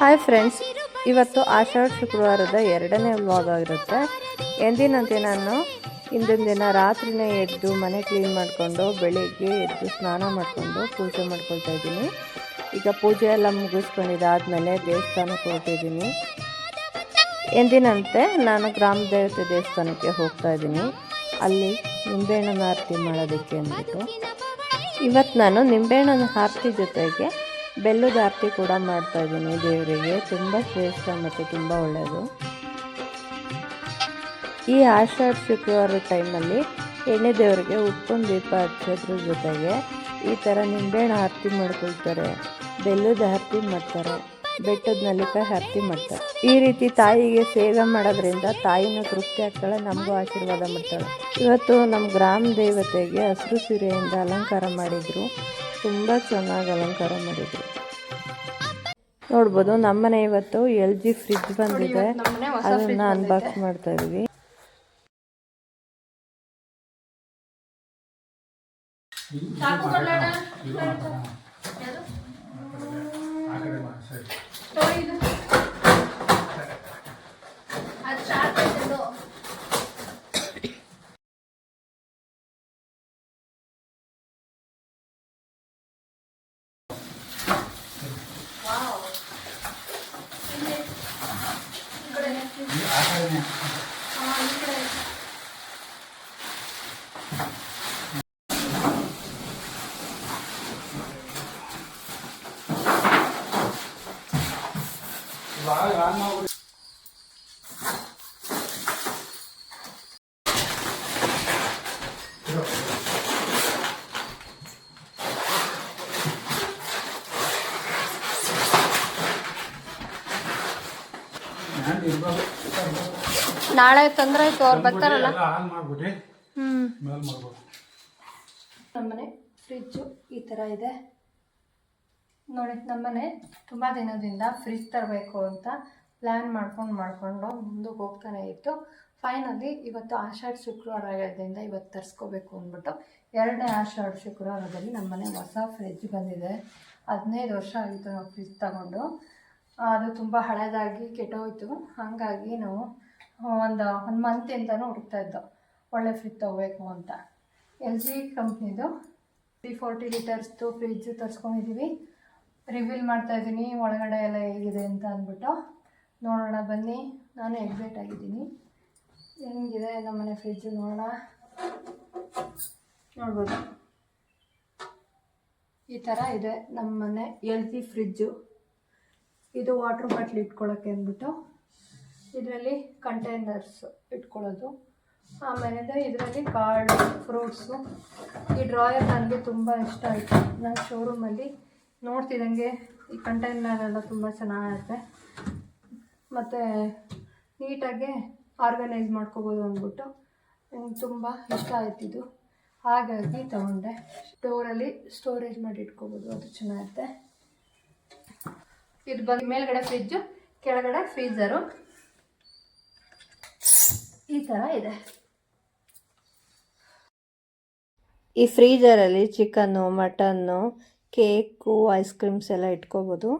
Hi friends, ಇವತ್ತು ಆಷಾಢ ಶುಕ್ರವಾರದ 2ನೇ ವ್ಲಾಗ್ ಆಗಿರುತ್ತೆ. ಎಂದಿನಂತೆ ನಾನು ಹಿಂದಿನ ದಿನ ರಾತ್ರಿನೇ ಎದ್ದು ಮನೆ ಕ್ಲೀನ್ ಮಾಡಿಕೊಂಡು ಬೆಳಿಗ್ಗೆ ಎದ್ದು ಸ್ನಾನ ಮಾಡಿಕೊಂಡು ಪೂಜೆ ಮಾಡ್ಕೊಳ್ತಾ ಇದ್ದೀನಿ. ಈಗ ಪೂಜೆ ಎಲ್ಲ ಮುಗಿಸ್ಕೊಂಡಿದ್ದಾದಮೇಲೆ ದೇವಸ್ಥಾನಕ್ಕೆ ಹೊರಟಿದ್ದೀನಿ. ಎಂದಿನಂತೆ ನಾನು ಗ್ರಾಮ ದೇವತೆ ದೇವಸ್ಥಾನಕ್ಕೆ ಹೋಗ್ತಾ ಇದ್ದೀನಿ. ಅಲ್ಲಿ ನಿಂಬೆಹಣ್ಣನ ಆರತಿ ಮಾಡೋದಕ್ಕೆ ಅಂದ್ಬಿಟ್ಟು ಇವತ್ತು ನಾನು ನಿಂಬೆಹಣ್ಣನ ಆರತಿ ಜೊತೆಗೆ ಬೆಲ್ಲದ ಆರತಿ ಕೂಡ ಮಾಡ್ತಾ ಇದ್ದೀನಿ. ದೇವರಿಗೆ ತುಂಬ ಶ್ರೇಷ್ಠ ಮತ್ತು ತುಂಬ ಒಳ್ಳೆಯದು. ಈ ಆಷಾಢ ಶುಕ್ರವಾರ ಟೈಮಲ್ಲಿ ಎಣ್ಣೆ ದೇವರಿಗೆ ಉಪ್ಪಿನ ದೀಪ ಹಚ್ಚೋದ್ರ ಜೊತೆಗೆ ಈ ಥರ ನಿಂಬೆಹಣ್ಣು ಆರತಿ ಮಾಡ್ಕೊಳ್ತಾರೆ, ಬೆಲ್ಲದ ಆರತಿ ಮಾಡ್ತಾರೆ, ಬೆಟ್ಟದ ನಲ್ಲಿಕಾಯಿ ಆರತಿ ಮಾಡ್ತಾರೆ. ಈ ರೀತಿ ತಾಯಿಗೆ ಸೇವೆ ಮಾಡೋದ್ರಿಂದ ತಾಯಿನ ತೃಪ್ತಿ ಆಗ್ತಾಳೆ, ನಮಗೂ ಆಶೀರ್ವಾದ ಮಾಡ್ತಾಳೆ. ಇವತ್ತು ನಮ್ಮ ಗ್ರಾಮ ದೇವತೆಗೆ ಹಸಿರು ಸೀರೆಯಿಂದ ಅಲಂಕಾರ ಮಾಡಿದ್ರು. ತುಂಬ ಚೆನ್ನಾಗಿ ಅಲಂಕಾರ ಮಾಡಿದ್ರು. ನೋಡ್ಬೋದು, ನಮ್ಮನೆ ಇವತ್ತು LG ಫ್ರಿಡ್ಜ್ ಬಂದಿದೆ, ಅದನ್ನ ಅನ್ಬಾಕ್ಸ್ ಮಾಡ್ತಾ ಇದೀವಿ. ನಾಳೆ ತೊಂದರೆ ಆಯ್ತು, ಅವ್ರು ಬರ್ತಾರಲ್ಲ. ನಮ್ಮನೆ ಫ್ರಿಜ್ಜು ಈ ಥರ ಇದೆ ನೋಡಿ. ನಮ್ಮನೆ ತುಂಬ ದಿನದಿಂದ ಫ್ರಿಜ್ ತರಬೇಕು ಅಂತ ಪ್ಲ್ಯಾನ್ ಮಾಡ್ಕೊಂಡು ಮುಂದಕ್ಕೆ ಹೋಗ್ತಾನೆ ಇತ್ತು. ಫೈನಲಿ ಇವತ್ತು ಆಷಾಢ ಶುಕ್ರವಾರ ಆಗೋದ್ರಿಂದ ಇವತ್ತು ತರಿಸ್ಕೋಬೇಕು ಅಂದ್ಬಿಟ್ಟು 2ನೇ ಆಷಾಢ ಶುಕ್ರವಾರದಲ್ಲಿ ನಮ್ಮನೆ ಹೊಸ ಫ್ರಿಜ್ ಬಂದಿದೆ. 15 ವರ್ಷ ಆಗಿತ್ತು ನಾವು ಫ್ರಿಜ್ ತಗೊಂಡು. ಅದು ತುಂಬ ಹಳೇದಾಗಿ ಕೆಟ್ಟೋಯ್ತು. ಹಾಗಾಗಿ ನಾವು ಒಂದು ಮಂತಿಂದನೂ ಹುಡುಕ್ತಾ ಇದ್ದೋ ಒಳ್ಳೆ ಫ್ರಿಜ್ ತೊಗೋಬೇಕು ಅಂತ. LG ಕಂಪ್ನಿದು 340 ಲೀಟರ್ಸ್ದು ಫ್ರಿಜ್ ತರಿಸ್ಕೊಂಡಿದ್ದೀವಿ. ರಿವೀಲ್ ಮಾಡ್ತಾಯಿದ್ದೀನಿ ಒಳಗಡೆ ಎಲ್ಲ ಹೇಗಿದೆ ಅಂತ ಅಂದ್ಬಿಟ್ಟು. ನೋಡೋಣ ಬನ್ನಿ. ನಾನು ಎಕ್ಸೈಟ್ ಆಗಿದ್ದೀನಿ. ಹೆಂಗಿದೆ ನಮ್ಮನೆ ಫ್ರಿಜ್ಜು ನೋಡೋಣ. ನೋಡ್ಬೋದು, ಈ ಥರ ಇದೆ ನಮ್ಮನೆ LG ಫ್ರಿಜ್ಜು. ಇದು ವಾಟ್ರ್ ಬಾಟ್ಲ್ ಇಟ್ಕೊಳ್ಳೋಕ್ಕೆ ಅಂದ್ಬಿಟ್ಟು ಇದರಲ್ಲಿ ಕಂಟೈನರ್ಸ್ ಇಟ್ಕೊಳ್ಳೋದು. ಆಮೇಲೆ ಇದರಲ್ಲಿ ಕಾರ್ಡ್, ಫ್ರೂಟ್ಸು. ಈ ಡ್ರಾಯರ್ ನನಗೆ ತುಂಬ ಇಷ್ಟ ಆಯಿತು. ನನ್ನ ಶೋರೂಮಲ್ಲಿ ನೋಡ್ತಿದ್ದಂಗೆ ಈ ಕಂಟೈನರೆಲ್ಲ ತುಂಬ ಚೆನ್ನಾಗಿರುತ್ತೆ ಮತ್ತು ನೀಟಾಗಿ ಆರ್ಗನೈಸ್ ಮಾಡ್ಕೋಬೋದು ಅಂದ್ಬಿಟ್ಟು ನನಗೆ ತುಂಬ ಇಷ್ಟ ಆಯ್ತಿದ್ದು. ಹಾಗಾಗಿ ತಗೊಂಡೆ. ಸ್ಟೋರಲ್ಲಿ ಸ್ಟೋರೇಜ್ ಮಾಡಿ ಇಟ್ಕೋಬೋದು, ಅದು ಚೆನ್ನಾಗಿರುತ್ತೆ. ಇದು ಬಂದು ಮೇಲ್ಗಡೆ ಫ್ರಿಜ್ಜು, ಕೆಳಗಡೆ ಫ್ರೀಝರು. ಈ ಥರ ಇದೆ. ಈ ಫ್ರೀಜರಲ್ಲಿ ಚಿಕನ್ನು, ಮಟನ್ನು, ಕೇಕು, ಐಸ್ ಕ್ರೀಮ್ಸ್ ಎಲ್ಲ ಇಟ್ಕೋಬೋದು.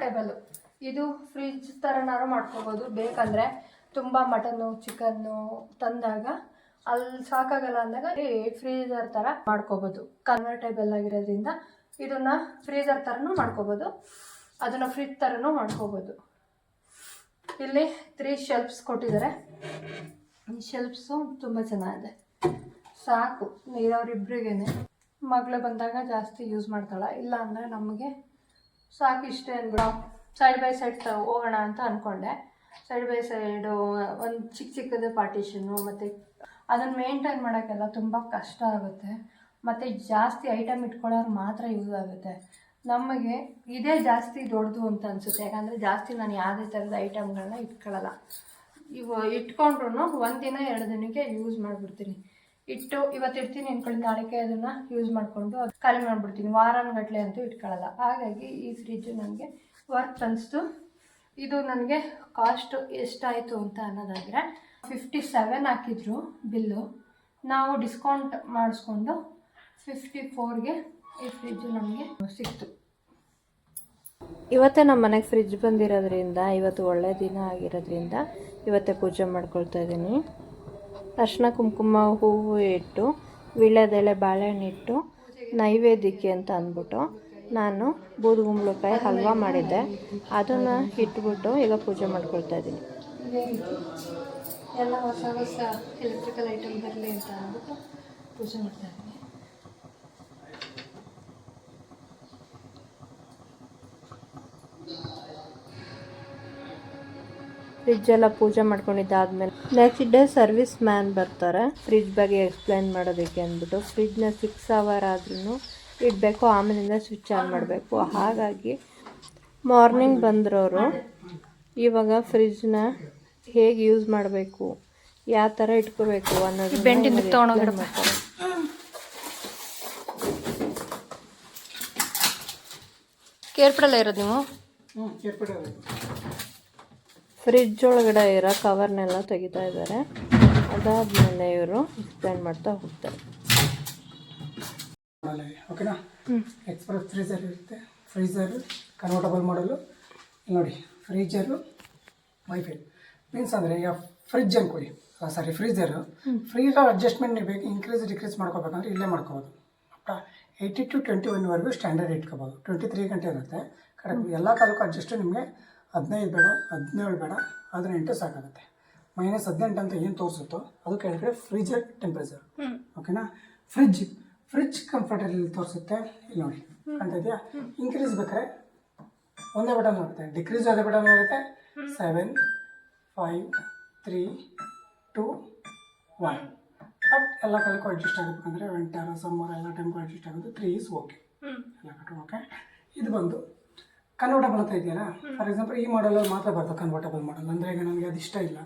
ಟೇಬಲು ಇದು ಫ್ರಿಜ್ ಥರನಾರು ಮಾಡ್ಕೋಬೋದು. ಬೇಕಂದರೆ ತುಂಬ ಮಟನ್ನು, ಚಿಕನ್ನು ತಂದಾಗ ಅಲ್ಲಿ ಸಾಕಾಗಲ್ಲ ಅಂದಾಗ ಫ್ರೀಜರ್ ಥರ ಮಾಡ್ಕೋಬೋದು. ಕನ್ವರ್ಟೇಬಲ್ ಆಗಿರೋದ್ರಿಂದ ಇದನ್ನು ಫ್ರೀಜರ್ ಥರನೂ ಮಾಡ್ಕೋಬೋದು, ಅದನ್ನು ಫ್ರಿಜ್ ಥರನೂ ಮಾಡ್ಕೋಬೋದು. ಇಲ್ಲಿ 3 ಶೆಲ್ಫ್ಸ್ ಕೊಟ್ಟಿದ್ದಾರೆ. ಈ ಶೆಲ್ಫ್ಸು ತುಂಬ ಚೆನ್ನಾಗಿದೆ. ಸಾಕು ನೀರವರಿಬ್ಬರಿಗೇ. ಮಗಳು ಬಂದಾಗ ಜಾಸ್ತಿ ಯೂಸ್ ಮಾಡ್ತಾಳೆ, ಇಲ್ಲ ಅಂದರೆ ನಮಗೆ ಸಾಕು ಇಷ್ಟೇ ಅಂದ್ಬಿಡು. ಸೈಡ್ ಬೈ ಸೈಡ್ ಹೋಗೋಣ ಅಂತ ಅಂದ್ಕೊಂಡೆ. ಸೈಡ್ ಬೈ ಸೈಡು ಒಂದು ಚಿಕ್ಕದು ಪಾರ್ಟಿಷನ್ನು, ಮತ್ತು ಅದನ್ನು ಮೇಂಟೈನ್ ಮಾಡೋಕ್ಕೆಲ್ಲ ತುಂಬ ಕಷ್ಟ ಆಗುತ್ತೆ. ಮತ್ತು ಜಾಸ್ತಿ ಐಟಮ್ ಇಟ್ಕೊಳ್ಳೋರು ಮಾತ್ರ ಯೂಸ್ ಆಗುತ್ತೆ. ನಮಗೆ ಇದೇ ಜಾಸ್ತಿ ದೊಡ್ಡದು ಅಂತ ಅನಿಸುತ್ತೆ. ಯಾಕಂದರೆ ಜಾಸ್ತಿ ನಾನು ಯಾವುದೇ ಥರದ ಐಟಮ್ಗಳನ್ನ ಇಟ್ಕೊಳ್ಳಲ್ಲ. ಇವು ಇಟ್ಕೊಂಡ್ರೂ 1 ದಿನ 2 ದಿನಕ್ಕೆ ಯೂಸ್ ಮಾಡಿಬಿಡ್ತೀನಿ. ಇವತ್ತು ಇಡ್ತೀನಿ ಅಂದ್ಕೊಳ್ಳಿ, ನಾಳೆಗೆ ಅದನ್ನು ಯೂಸ್ ಮಾಡಿಕೊಂಡು ಅದು ಖಾಲಿ ಮಾಡಿಬಿಡ್ತೀನಿ. ವಾರಗಟ್ಟಲೆ ಅಂತೂ ಇಟ್ಕೊಳ್ಳಲ್ಲ. ಹಾಗಾಗಿ ಈ ಫ್ರಿಜ್ಜು ನನಗೆ ವರ್ತ್ ಅನಿಸ್ತು. ಇದು ನನಗೆ ಕಾಸ್ಟು ಎಷ್ಟಾಯಿತು ಅಂತ ಅನ್ನೋದಾದರೆ 57 ಹಾಕಿದ್ರು ಬಿಲ್ಲು. ನಾವು ಡಿಸ್ಕೌಂಟ್ ಮಾಡಿಸ್ಕೊಂಡು 54ಗೆ ಈ ಫ್ರಿಜ್ಜು ನಮಗೆ ಸಿಕ್ತು. ಇವತ್ತೇ ನಮ್ಮ ಮನೆಗೆ ಫ್ರಿಜ್ ಬಂದಿರೋದ್ರಿಂದ ಇವತ್ತು ಒಳ್ಳೆ ದಿನ ಆಗಿರೋದ್ರಿಂದ ಇವತ್ತೇ ಪೂಜೆ ಮಾಡ್ಕೊಳ್ತಾ ಇದ್ದೀನಿ. ಅರ್ಶಿನ ಕುಂಕುಮ ಹೂವು ಇಟ್ಟು ವೀಳ್ಯದೆಲೆ ಬಾಳೆಹಣ್ಣು ಇಟ್ಟು ನೈವೇದ್ಯಕ್ಕೆ ಅಂತ ಅಂದ್ಬಿಟ್ಟು ನಾನು ಬೂದುಗುಂಬಳಕಾಯಿ ಹಲ್ವಾ ಮಾಡಿದ್ದೆ. ಅದನ್ನು ಇಟ್ಬಿಟ್ಟು ಈಗ ಪೂಜೆ ಮಾಡ್ಕೊಳ್ತಾ ಇದ್ದೀನಿ. ಎಲ್ಲ ಹೊಸ ಹೊಸ ಎಲೆಕ್ಟ್ರಿಕಲ್ ಐಟಮ್ ಬರಲಿ ಅಂತ ಅಂದ್ಬಿಟ್ಟು ಪೂಜೆ ಮಾಡ್ತಾ ಇದ್ದೀನಿ. ಫ್ರಿಜ್ ಎಲ್ಲ ಪೂಜೆ ಮಾಡ್ಕೊಂಡಿದ್ದಾದ್ಮೇಲೆ ನೆಕ್ಸ್ಟ್ ಡೇ ಸರ್ವಿಸ್ ಮ್ಯಾನ್ ಬರ್ತಾರೆ ಫ್ರಿಜ್ ಬಗ್ಗೆ ಎಕ್ಸ್ಪ್ಲೈನ್ ಮಾಡೋದಕ್ಕೆ ಅಂದ್ಬಿಟ್ಟು. ಫ್ರಿಜ್ನ 6 ಅವರ್ ಆದ್ರೂ ಇಡಬೇಕು, ಆಮೇಲಿಂದ ಸ್ವಿಚ್ ಆನ್ ಮಾಡಬೇಕು. ಹಾಗಾಗಿ ಮಾರ್ನಿಂಗ್ ಬಂದ್ರವರು ಇವಾಗ ಫ್ರಿಜ್ನ ಹೇಗೆ ಯೂಸ್ ಮಾಡಬೇಕು, ಯಾವ ಥರ ಇಟ್ಕೋಬೇಕು ಅನ್ನೋದು ಮಾಡ್ತಾರೆ. ಕೇರ್ಪಡಲ್ಲ ಇರೋದು ನೀವು ಫ್ರಿಜ್ ಒಳಗಡೆ ಇರೋ ಕವರ್ನೆಲ್ಲ ತೆಗಿತಾ ಇದ್ದಾರೆ. ಅದಾದಮೇಲೆ ಇವರು ಎಕ್ಸ್ಪ್ಲೈನ್ ಮಾಡ್ತಾ ಹೋಗ್ತಾರೆ. ಓಕೆನಾ, ಎಕ್ಸ್ಪ್ರೆಸ್ ಫ್ರೀಜರ್ ಇರುತ್ತೆ. ಫ್ರೀಜರ್ ಕನ್ವರ್ಟಬಲ್ ಮಾಡಲು ನೋಡಿ, ಫ್ರೀಜರು ವೈಫೈ ಮೀನ್ಸ್ ಅಂದರೆ ಈಗ ಫ್ರಿಜ್ ಅಂದ್ಕೊಡಿ, ಫ್ರೀಜರು ಅಡ್ಜಸ್ಟ್ಮೆಂಟ್ ಬೇಕು, ಇನ್ಕ್ರೀಸ್ ಡಿಕ್ರೀಸ್ ಮಾಡ್ಕೋಬೇಕಂದ್ರೆ ಇಲ್ಲೇ ಮಾಡ್ಕೋಬೋದು. 80 to 21ವರೆಗೂ ಸ್ಟ್ಯಾಂಡರ್ಡ್ ಇಟ್ಕೋಬೋದು. 23 ಗಂಟೆ ಇರುತ್ತೆ ಕರೆಕ್ಟ್. ಎಲ್ಲ ಕಾಲಕ್ಕೂ ಅಡ್ಜಸ್ಟು ನಿಮಗೆ 15 ಬೇಡ, 17 ಬೇಡ, 18 ಸಾಕಾಗುತ್ತೆ. -18 ಅಂತ ಏನು ತೋರಿಸುತ್ತೋ ಅದು ಕೆಳಗಡೆ ಫ್ರೀಜರ್ ಟೆಂಪ್ರೇಚರ್. ಓಕೆನಾ, ಫ್ರಿಜ್ ಕಂಫರ್ಟಲ್ಲಿ ತೋರಿಸುತ್ತೆ. ಇಲ್ಲಿ ನೋಡಿ ಕಾಣ್ತಾ ಇದೆಯಾ? ಇನ್ಕ್ರೀಸ್ ಬೇಕಾದ್ರೆ ಒಂದೇ ಬಟನ್ ಆಗುತ್ತೆ, ಡಿಕ್ರೀಸ್ ಅದೇ ಬಟನ್ ಆಗುತ್ತೆ. 7, 5, 3, 2, 1. ಬಟ್ ಎಲ್ಲ ಕಾಲಕ್ಕೂ ಅಡ್ಜಸ್ಟ್ ಆಗಬೇಕಂದ್ರೆ ವಿಂಟರ್ ಸಮ್ಮರ್ ಎಲ್ಲ ಟೈಮ್ಗೂ ಅಡ್ಜಸ್ಟ್ ಆಗೋದು 3 is ಓಕೆ. ಎಲ್ಲ ಕಟ್ಟು ಓಕೆ. ಇದು ಬಂದು ಕನ್ವರ್ಟಬಲ್ ಅಂತ ಇದೆಯಲ್ಲ, ಫಾರ್ ಎಕ್ಸಾಂಪಲ್ ಈ ಮಾಡಲಲ್ಲಿ ಮಾತ್ರ ಬರ್ತದೆ ಕನ್ವರ್ಟಬಲ್ ಮಾಡಲ್. ಅಂದರೆ ಈಗ ನನಗೆ ಅದು ಇಷ್ಟ ಇಲ್ಲ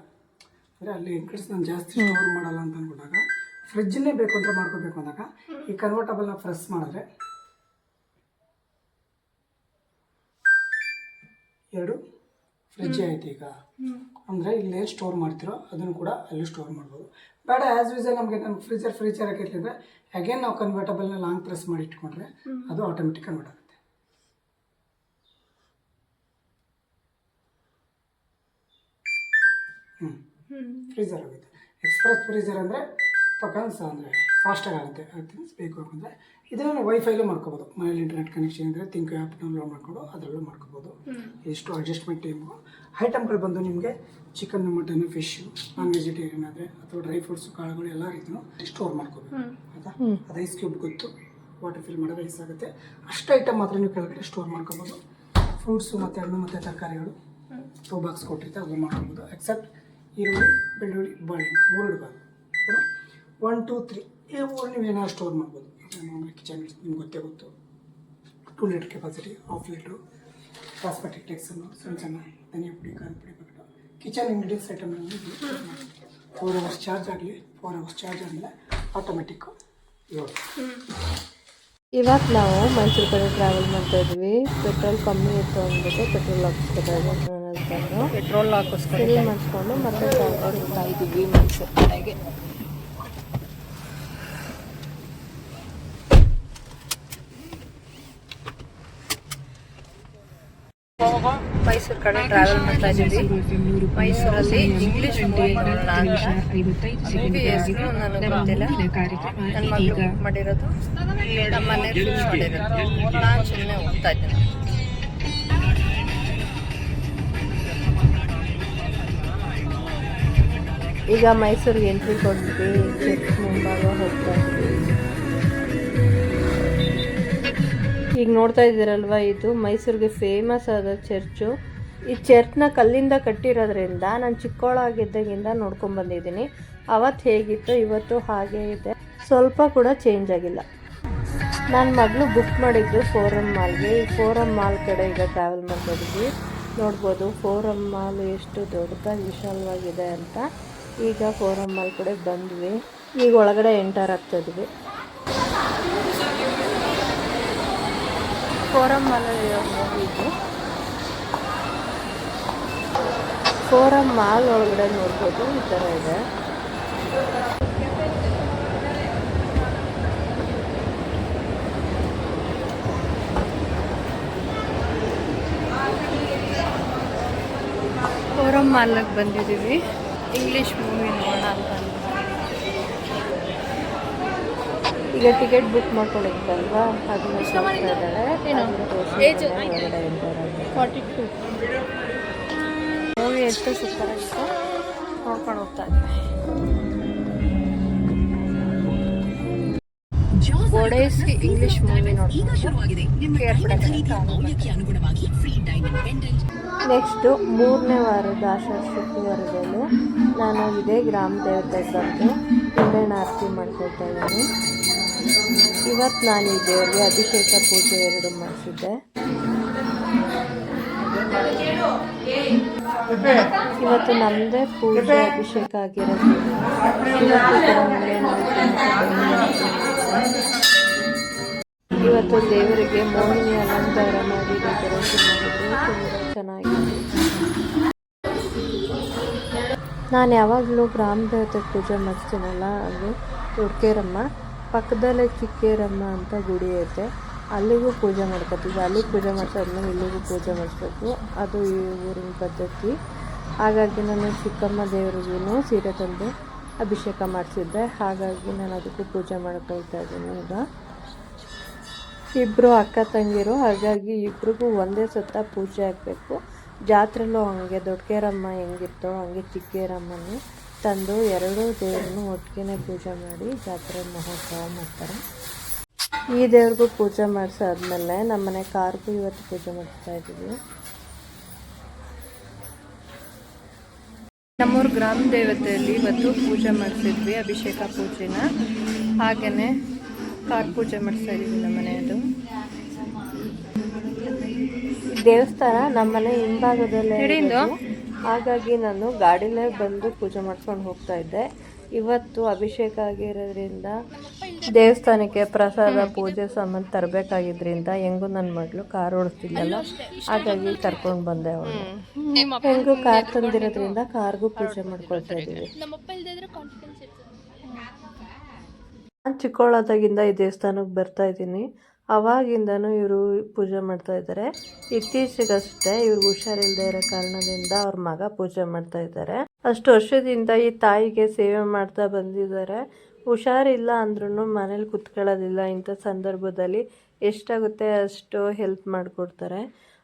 ಅಂದರೆ ಅಲ್ಲಿ ಇನ್ಕ್ರೀಸ್ ನಾನು ಜಾಸ್ತಿ ಸ್ಟೋರ್ ಮಾಡಲ್ಲ ಅಂತ ಅಂದ್ಬಿಟ್ಟಾಗ ಫ್ರಿಜ್ಜನ್ನೇ ಬೇಕು ಅಂತ ಮಾಡ್ಕೋಬೇಕು ಅಂದಾಗ ಈ ಕನ್ವರ್ಟಬಲ್ನ ಪ್ರೆಸ್ ಮಾಡಿದ್ರೆ 2 ಫ್ರಿಜ್ಜೇ ಆಯ್ತು. ಈಗ ಅಂದರೆ ಇಲ್ಲೇ ಸ್ಟೋರ್ ಮಾಡ್ತಿರೋ ಅದನ್ನು ಕೂಡ ಅಲ್ಲಿ ಸ್ಟೋರ್ ಮಾಡ್ಬೋದು. ಬೇಡ ಆ್ಯಸ್ ಯೂಸಲ್ ನಮಗೆ ನಾನು ಫ್ರೀಜರ್ ಹಾಕಿರ್ತಿದ್ರೆ ಅಗೇನ್ ನಾವು ಕನ್ವರ್ಟಬಲ್ನ ಲಾಂಗ್ ಪ್ರೆಸ್ ಮಾಡಿ ಇಟ್ಕೊಂಡ್ರೆ ಅದು ಆಟೋಮೆಟಿಕ್ ಕನ್ವರ್ಟ್ ಆಗುತ್ತೆ. ಫ್ರೀಜರ್ ಆಗುತ್ತೆ. ಎಕ್ಸ್ಪ್ರೆಸ್ ಫ್ರೀಜರ್ ಅಂದರೆ ಪಕನ್ಸ್ ಅಂದರೆ ಫಾಸ್ಟಾಗಿ ಆಗುತ್ತೆ. ಥಿಂಗ್ಸ್ ಬೇಕು ಅಂದರೆ ಇದನ್ನು ವೈಫೈಲೂ ಮಾಡ್ಕೋಬೋದು. ಮನೇಲಿ ಇಂಟರ್ನೆಟ್ ಕನೆಕ್ಷನ್ ಇದ್ದರೆ ಥಿಂಕ್ ಆ್ಯಪ್ ಡೌನ್ಲೋಡ್ ಮಾಡಿಕೊಂಡು ಅದರಲ್ಲೂ ಮಾಡ್ಕೋಬೋದು. ಎಷ್ಟು ಅಡ್ಜಸ್ಟ್ಮೆಂಟ್ ಟೈಮು ಐಟಮ್ಗಳು ಬಂದು ನಿಮಗೆ chicken, mutton, fish, non vegetarian ಆದರೆ ಅಥವಾ ಡ್ರೈ ಫ್ರೂಟ್ಸು, ಕಾಳುಗಳು ಎಲ್ಲ ರೀತಿಯೂ ಸ್ಟೋರ್ ಮಾಡ್ಕೋಬೇಕು. ಆಯಿತಾ? ಅದು ಐಸ್ ಕ್ಯೂಬ್ ಗೊತ್ತು, ವಾಟರ್ ಫಿಲ್ ಮಾಡೋದು ಐಸ್ ಆಗುತ್ತೆ. ಅಷ್ಟು ಐಟಮ್ ಮಾತ್ರ ನೀವು ಕೆಳಗಡೆ ಸ್ಟೋರ್ ಮಾಡ್ಕೋಬೋದು. ಫ್ರೂಟ್ಸು ಮತ್ತು ಹಣ್ಣು ಮತ್ತು ತರಕಾರಿಗಳು 2 ಬಾಕ್ಸ್ ಕೊಟ್ಟಿರ್ತಾರೆ, ಅದನ್ನು ಮಾಡ್ಕೋಬೋದು. ಎಕ್ಸೆಪ್ಟ್ ಈರುಳ್ಳಿ, ಬೆಳ್ಳುಳ್ಳಿ, ಬಾಳೆಹಣ್ಣು 3 ಇಡಬಾರ್ದು. 1, 2, 3 ಈ 3 ನೀವು ಏನಾದ್ರು ಸ್ಟೋರ್ ಮಾಡ್ಬೋದು. ಮಾಮೂಲಿ ಕಿಚನ್ ನಿಮ್ಗೆ ಗೊತ್ತೇ ಗೊತ್ತು. 2 ಲೀಟರ್ ಕೆಪಾಸಿಟಿ, 1/2 ಲೀಟ್ರು ಕಾಸ್ಮೆಟಿಕ್ ಟೆಕ್ಸನ್ನು, ಸಣ್ಣ ಧನಿಯಾ ಪುಡಿ, ಖಾರದ ಪುಡಿ ಪ್ಯಾಕೆಟು, ಕಿಚನ್ ಇಂಗ್ರೀಡಿಯನ್ಸ್ ಐಟಮ್ನಲ್ಲಿ 4 ಅವರ್ಸ್ ಚಾರ್ಜ್ ಆಗಲಿ. 4 ಅವರ್ಸ್ ಚಾರ್ಜ್ ಆಗಲಿಲ್ಲ ಆಟೋಮೆಟಿಕ್ಕು. ಇವತ್ತು ನಾವು ಮೈಸೂರು ಕಡೆ ಟ್ರಾವೆಲ್ ಮಾಡ್ತಾ ಇದ್ವಿ. ಪೆಟ್ರೋಲ್ ಕಮ್ಮಿ ಇತ್ತು ಅಂದ್ಬಿಟ್ಟು ಪೆಟ್ರೋಲ್ ಹಾಕಿಸ್ಕೊತಾ ಇದ್ವಿ. ಪೆಟ್ರೋಲ್ ಹಾಕಿಸ್ಕೊಂಡು ಮಾಡಿಸ್ಕೊಂಡು ಮತ್ತೆ ಹೋಗ್ತಾ ಇದ್ವಿ ಮೈಸೂರು ಕಡೆಗೆ. ಮೈಸೂರು ಕಡೆ ಟ್ರಾವೆಲ್ ಮಾಡ್ತಾ ಇದ್ದೀವಿ. ಮೈಸೂರಲ್ಲಿ ಇಂಗ್ಲೀಷ್ ಮೂವಿ ನೋಡೋಣ ಅಂತ. ಮೂವಿ ಹೆಸರು ನನಗೆ ಗೊತ್ತಿಲ್ಲ. ನನ್ನ ಮಗಳು ಬುಕ್ ಮಾಡಿರೋದು, ನಮ್ಮ ಮನೆ ಫಿಕ್ಸ್ ಮಾಡಿರೋದು. ನಾನು ಸುಮ್ಮನೆ ಹೋಗ್ತಾ ಇದ್ದೀನಿ. ಈಗ ಮೈಸೂರಿಗೆ ಎಂಟ್ರಿ ಕೊಟ್ವಿ. ಚರ್ಚ್ ಮುಂಭಾಗ ಹೋಗ್ತಾ ಇದ್ವಿ. ಈಗ ನೋಡ್ತಾ ಇದ್ದೀರಲ್ವ, ಇದು ಮೈಸೂರಿಗೆ ಫೇಮಸ್ ಆದ ಚರ್ಚು. ಈ ಚರ್ಚ್ನ ಕಲ್ಲಿಂದ ಕಟ್ಟಿರೋದ್ರಿಂದ ನಾನು ಚಿಕ್ಕವಳಾಗಿದ್ದಾಗಿಂದ ನೋಡ್ಕೊಂಡ್ಬಂದಿದ್ದೀನಿ. ಅವತ್ತು ಹೇಗಿತ್ತು ಇವತ್ತು ಹಾಗೇ ಇದೆ, ಸ್ವಲ್ಪ ಕೂಡ ಚೇಂಜ್ ಆಗಿಲ್ಲ. ನನ್ನ ಮಗಳು ಬುಕ್ ಮಾಡಿದ್ದು ಫೋರಮ್ ಮಾಲ್ಗೆ. ಈ ಫೋರಮ್ ಮಾಲ್ ಕಡೆ ಈಗ ಟ್ರಾವೆಲ್ ಮಾಡ್ತಿದ್ವಿ. ನೋಡ್ಬೋದು ಫೋರಮ್ ಮಾಲ್ ಎಷ್ಟು ದೊಡ್ಡದಾಗಿ ವಿಶಾಲವಾಗಿದೆ ಅಂತ. ಈಗ ಫೋರಮ್ ಮಾಲ್ ಕಡೆ ಬಂದ್ವಿ. ಈಗ ಒಳಗಡೆ ಎಂಟರ್ ಆಗ್ತಾಯಿದ್ವಿ. ಫೋರಮ್ ಮಾಲಲ್ಲಿ ಹೋಗಿದ್ದು. ಫೋರಮ್ ಮಾಲ್ ಒಳಗಡೆ ನೋಡ್ಬೋದು ಈ ಥರ ಇದೆ. ವಿಕ್ರಮ್ ಮಾಲ್ಗೆ ಬಂದಿದ್ದೀವಿ. ಇಂಗ್ಲೀಷ್ ಮೂವಿ ನೋಡೋಣ ಅಂತ. ಈಗ ಟಿಕೆಟ್ ಬುಕ್ ಮಾಡ್ಕೊಂಡಿದ್ದಲ್ವಾ, ಅದನ್ನ ತೋರಿಸ್ತಾ ಇದ್ದಾಳೆ. 42 ಮೂವಿ ಎಷ್ಟು ಸೂಪರ್ ಆಗಿತ್ತು, ನೋಡ್ಕೊಂಡು ಹೋಗ್ತಾ ಇದ್ದೆ. ಓಡೇಸಿ ಇಂಗ್ಲಿಷ್ ಮೂವಿ ನೋಡ್ಕೊಂಡು ನೆಕ್ಸ್ಟು 3ನೇ ವಾರದ ಆಷಾಢ ಶುಕ್ರವಾರದಲ್ಲೂ ನಾನು ಇದೇ ಗ್ರಾಮ ದೇವತೆಗೆ ಬಂದು ನಿಂಬೆಹಣ್ಣು ಆರತಿ ಮಾಡ್ಕೊಳ್ತಾ ಇದ್ದೀನಿ. ಇವತ್ತು ನಾನು ಈ ದೇವರಿಗೆ ಅಭಿಷೇಕ ಪೂಜೆ 2 ಮಾಡಿಸಿದ್ದೆ. ಇವತ್ತು ನಮ್ಮದೇ ಪೂಜೆ ಅಭಿಷೇಕ ಆಗಿರೋದ್ರಿಂದ ಇವತ್ತು ದೇವರಿಗೆ ಮೋಹಿನಿ ಅಲಂಕಾರ ಮಾಡಿ ಡೆಕೋರೇಷನ್ ಮಾಡಿದ್ರು. ತುಂಬ ಚೆನ್ನಾಗಿದೆ. ನಾನು ಯಾವಾಗಲೂ ಗ್ರಾಮ ದೇವತೆ ಪೂಜೆ ಮಾಡಿಸ್ತೀನಲ್ಲ, ಅದು ದೊಡ್ಡಕೇರಮ್ಮ, ಪಕ್ಕದಲ್ಲೇ ಚಿಕ್ಕೇರಮ್ಮ ಅಂತ ಗುಡಿ ಐತೆ, ಅಲ್ಲಿಗೂ ಪೂಜೆ ಮಾಡ್ಕೊತೀವಿ. ಅಲ್ಲಿಗೆ ಪೂಜೆ ಮಾಡಿಸಾದ್ಮೇಲೆ ಇಲ್ಲಿಗೂ ಪೂಜೆ ಮಾಡಿಸ್ಬೇಕು, ಅದು ಈ ಊರಿನ ಪದ್ಧತಿ. ಹಾಗಾಗಿ ನಾನು ಚಿಕ್ಕಮ್ಮ ದೇವರಿಗೂ ಸೀರೆ ತಂದು ಅಭಿಷೇಕ ಮಾಡಿಸಿದ್ದೆ. ಹಾಗಾಗಿ ನಾನು ಅದಕ್ಕೂ ಪೂಜೆ ಮಾಡ್ಕೊಳ್ತಾ ಇದ್ದೀನಿ. ಈಗ ಇಬ್ಬರು ಅಕ್ಕ ತಂಗಿರು, ಹಾಗಾಗಿ ಇಬ್ರಿಗೂ ಒಂದೇ ಸತ್ತ ಪೂಜೆ ಆಗಬೇಕು. ಜಾತ್ರೆಲ್ಲೂ ಹಂಗೆ ದೊಡ್ಡಕೇರಮ್ಮ ಹೆಂಗಿರ್ತೋ ಹಂಗೆ ಚಿಕ್ಕೇರಮ್ಮನೂ ತಂದು 2 ದೇವ್ರನ್ನೂ ಒಟ್ಟಿಗೆ ಪೂಜೆ ಮಾಡಿ ಜಾತ್ರೆ ಮಹೋತ್ಸವ ಮಾಡ್ತಾರೆ. ಈ ದೇವ್ರಿಗೂ ಪೂಜೆ ಮಾಡಿಸಾದ್ಮೇಲೆ ನಮ್ಮನೆ ಕಾರ್ಗೂ ಇವತ್ತು ಪೂಜೆ ಮಾಡಿಸ್ತಾ ಇದ್ದೀವಿ. ನಮ್ಮೂರ ಗ್ರಾಮ ದೇವತೆಯಲ್ಲಿ ಇವತ್ತು ಪೂಜೆ ಮಾಡಿಸಿದ್ವಿ, ಅಭಿಷೇಕ ಪೂಜೆನ. ಹಾಗೆಯೇ ಕಾರ್ ಪೂಜೆ ಮಾಡಿಸ್ತಾ ಇದ್ದೀವಿ ನಮ್ಮ ಮನೆಯದು. ದೇವಸ್ಥಾನ ನಮ್ಮನೆ ಹಿಂಭಾಗದಲ್ಲೇ ಇರೋದು, ಹಾಗಾಗಿ ನಾನು ಗಾಡಿಲೇ ಬಂದು ಪೂಜೆ ಮಾಡ್ಕೊಂಡು ಹೋಗ್ತಾ ಇದ್ದೆ. ಇವತ್ತು ಅಭಿಷೇಕ ಆಗಿರೋದ್ರಿಂದ ದೇವಸ್ಥಾನಕ್ಕೆ ಪ್ರಸಾದ ಪೂಜೆ ಸಾಮಾನು ತರಬೇಕಾಗಿದ್ದರಿಂದ ಹೆಂಗೂ ನನ್ನ ಮಗಳು ಕಾರ್ ಓಡಿಸ್ತಿದ್ದಲ್ಲ, ಹಾಗಾಗಿ ಕರ್ಕೊಂಡು ಬಂದೆ ಅವಳು. ಹೆಂಗೂ ಕಾರ್ ತಂದಿರೋದ್ರಿಂದ ಕಾರ್ಗೂ ಪೂಜೆ ಮಾಡ್ಕೊಳ್ತಾ ಇದ್ದೀವಿ. ನಾನು ಚಿಕ್ಕವಳಾದಾಗಿಂದ ಈ ದೇವಸ್ಥಾನಕ್ಕೆ ಬರ್ತಾ ಇದ್ದೀನಿ. ಅವಾಗಿಂದನೂ ಇವರು ಪೂಜೆ ಮಾಡ್ತಾ ಇದ್ದಾರೆ. ಇತ್ತೀಚೆಗಷ್ಟೇ ಇವ್ರಿಗೆ ಹುಷಾರಿಲ್ಲದೆ ಇರೋ ಕಾರಣದಿಂದ ಅವ್ರ ಮಗ ಪೂಜೆ ಮಾಡ್ತಾ ಇದ್ದಾರೆ. ಅಷ್ಟು ವರ್ಷದಿಂದ ಈ ತಾಯಿಗೆ ಸೇವೆ ಮಾಡ್ತಾ ಬಂದಿದ್ದಾರೆ. ಹುಷಾರಿಲ್ಲ ಅಂದ್ರೂ ಮನೇಲಿ ಕುತ್ಕೊಳ್ಳೋದಿಲ್ಲ. ಇಂಥ ಸಂದರ್ಭದಲ್ಲಿ ಎಷ್ಟಾಗುತ್ತೆ ಅಷ್ಟು ಹೆಲ್ಪ್ ಮಾಡಿಕೊಡ್ತಾರೆ.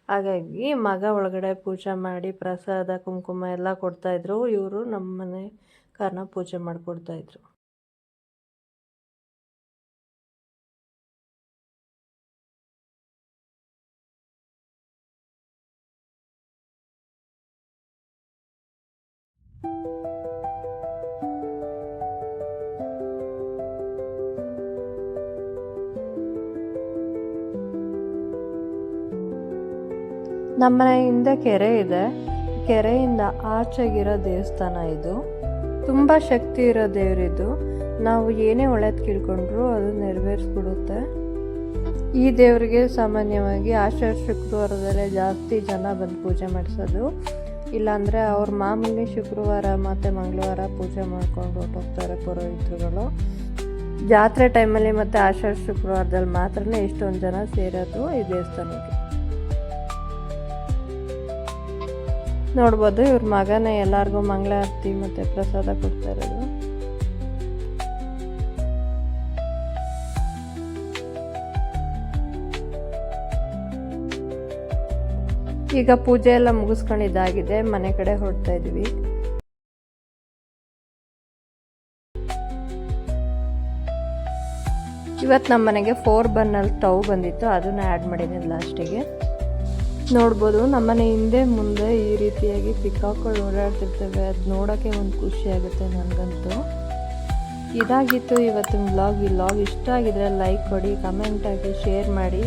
ಹಾಗಾಗಿ ಮಗ ಒಳಗಡೆ ಪೂಜೆ ಮಾಡಿ ಪ್ರಸಾದ ಕುಂಕುಮ ಎಲ್ಲ ಕೊಡ್ತಾಯಿದ್ರು. ಇವರು ನಮ್ಮ ಮನೆ ಕಾರಣ ಪೂಜೆ ಮಾಡಿಕೊಡ್ತಾಯಿದ್ರು. ನಮ್ಮನೆ ಹಿಂದೆ ಕೆರೆ ಇದೆ. ಕೆರೆಯಿಂದ ಆಚೆಗಿರೋ ದೇವಸ್ಥಾನ ಇದು. ತುಂಬ ಶಕ್ತಿ ಇರೋ ದೇವರಿದು. ನಾವು ಏನೇ ಒಳ್ಳೇದು ಕೇಳ್ಕೊಂಡ್ರು ಅದು ನೆರವೇರಿಸ್ಬಿಡುತ್ತೆ. ಈ ದೇವರಿಗೆ ಸಾಮಾನ್ಯವಾಗಿ ಆಷಾಢ ಶುಕ್ರವಾರದಲ್ಲೇ ಜಾಸ್ತಿ ಜನ ಬಂದು ಪೂಜೆ ಮಾಡಿಸೋದು. ಇಲ್ಲಾಂದರೆ ಅವ್ರ ಮಾಮೂಲಿ ಶುಕ್ರವಾರ ಮತ್ತು ಮಂಗಳವಾರ ಪೂಜೆ ಮಾಡ್ಕೊಂಡು ಹೊರಟೋಗ್ತಾರೆ ಪುರೋಹಿತರುಗಳು. ಜಾತ್ರೆ ಟೈಮಲ್ಲಿ ಮತ್ತು ಆಷಾಢ ಶುಕ್ರವಾರದಲ್ಲಿ ಮಾತ್ರನೇ ಇಷ್ಟೊಂದು ಜನ ಸೇರೋದು ಈ ದೇವಸ್ಥಾನಕ್ಕೆ. ನೋಡ್ಬೋದು ಇವ್ರ ಮಗನೇ ಎಲ್ಲರಿಗೂ ಮಂಗಳಾರತಿ ಮತ್ತು ಪ್ರಸಾದ ಕೊಡ್ತಾ ಇರೋದು. ಈಗ ಪೂಜೆ ಎಲ್ಲ ಮುಗಿಸ್ಕೊಂಡಿದ್ದಾಗಿದೆ, ಮನೆ ಕಡೆ ಹೊರಡ್ತಾ ಇದ್ದೀವಿ. ಇವತ್ತು ನಮ್ಮ ಮನೆಗೆ 4 ಬರ್ನರ್ ಸ್ಟವ್ ಬಂದಿತ್ತು, ಅದನ್ನ ಆ್ಯಡ್ ಮಾಡಿದ್ದೀನಿ ಲಾಸ್ಟಿಗೆ. ನೋಡ್ಬೋದು ನಮ್ಮನೆ ಹಿಂದೆ ಮುಂದೆ ಈ ರೀತಿಯಾಗಿ ಪಿಕಾಕ್ಗಳು ಓಡಾಡ್ತಿರ್ತವೆ. ಅದು ನೋಡೋಕ್ಕೆ ಒಂದು ಖುಷಿ ಆಗುತ್ತೆ ನನಗಂತೂ. ಇದಾಗಿತ್ತು ಇವತ್ತಿನ ವ್ಲಾಗ್. ಈ ವ್ಲಾಗ್ ಇಷ್ಟ ಆಗಿದ್ರೆ ಲೈಕ್ ಕೊಡಿ, ಕಮೆಂಟ್ ಆಗಿ, ಶೇರ್ ಮಾಡಿ.